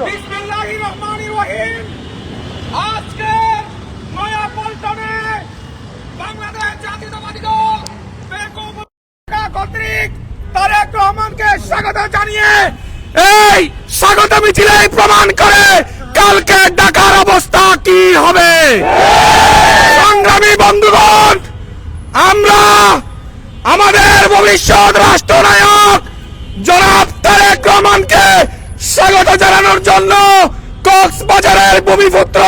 বিসমিল্লাহিররহমানিররহিম। আজকে নয়াপল্টনে বাংলাদেশ জাতীয়তাবাদী দল কর্তৃক তারেক রহমানকে স্বাগত জানিয়ে এই স্বাগত মিছিলে প্রমাণ করে কালকে ঢাকার অবস্থা কি হবে। সংগ্রামী বন্ধুগণ, আমরা আমাদের ভবিষ্যৎ রাষ্ট্রনায়ক জনাব তারেক রহমানকে স্বাগত জানানোর জন্য কক্সবাজারের ভূমিপুত্র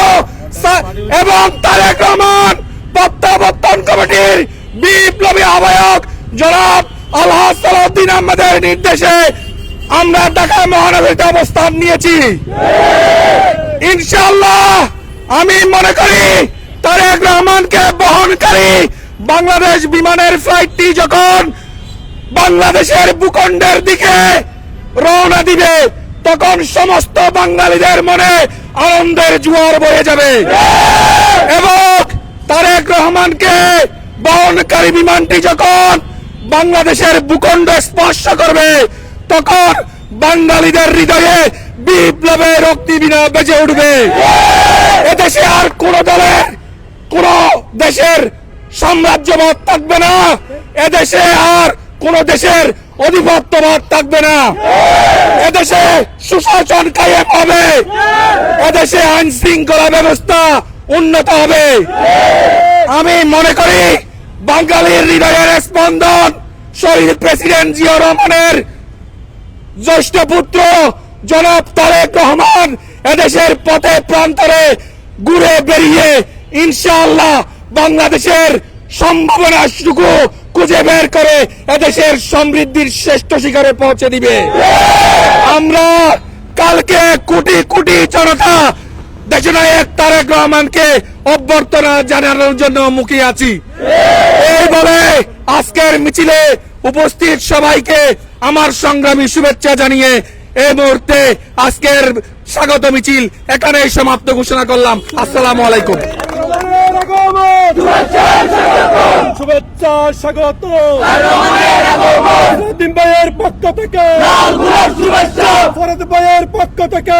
এবং তারেক রহমান প্রত্যাবর্তন কমিটির বিপ্লবী আহ্বায়ক জনাব আলহাজ সালাউদ্দিন আহমেদের নির্দেশে আমরা ঢাকা মহানগরীতে অবস্থান নিয়েছি। ইনশাআল্লাহ আমি মনে করি তারেক রহমানকে বহনকারী বাংলাদেশ বিমানের ফ্লাইটটি যখন বাংলাদেশের ভূখণ্ডের দিকে রওনা দিবে তখন সমস্ত বাঙালিদের মনে আনন্দের জোয়ার বয়ে যাবে এবং তারেক রহমানকে বহনকারী বিমানটি যখন বাংলাদেশের ভূখণ্ড স্পর্শ করবে তখন বাঙালিদের হৃদয়ে বিপ্লবের রক্তিবীণা বেজে উঠবে। এদেশে আর কোন দলের কোন দেশের সাম্রাজ্যবাদ থাকবে না, এদেশে আর কোন দেশের আধিপত্যবাদ থাকবে না, এদেশে সুশাসন কায়েম হবে, এদেশে আইন শৃঙ্খলা ব্যবস্থা উন্নত হবে। আমি মনে করি বাঙালির হৃদয়ের স্পন্দন শহীদ প্রেসিডেন্ট জিয়া রহমানের জ্যেষ্ঠ পুত্র জনাব তারেক রহমান এদেশের পথে প্রান্তরে ঘুরে বেরিয়ে ইনশাআল্লাহ বাংলাদেশের সম্ভাবনাটুকু খুঁজে বের করে এদেশের সমৃদ্ধির শ্রেষ্ঠ শিখরে পৌঁছে দিবে। আমরা কালকে কোটি কোটি জনতা দেশনায়ক তারেক রহমানকে অভ্যর্থনা জানানোর জন্য মুখিয়ে আছি। এই বলে আজকের মিছিলে উপস্থিত সবাইকে আমার সংগ্রামী শুভেচ্ছা জানিয়ে এই মুহূর্তে আজকের স্বাগত মিছিল এখানেই সমাপ্ত ঘোষণা করলাম। আসসালামু আলাইকুম। শুভেচ্ছা স্বাগত ভাইয়ের পক্ষ থেকে, ফরদ ভাইয়ের পক্ষ থেকে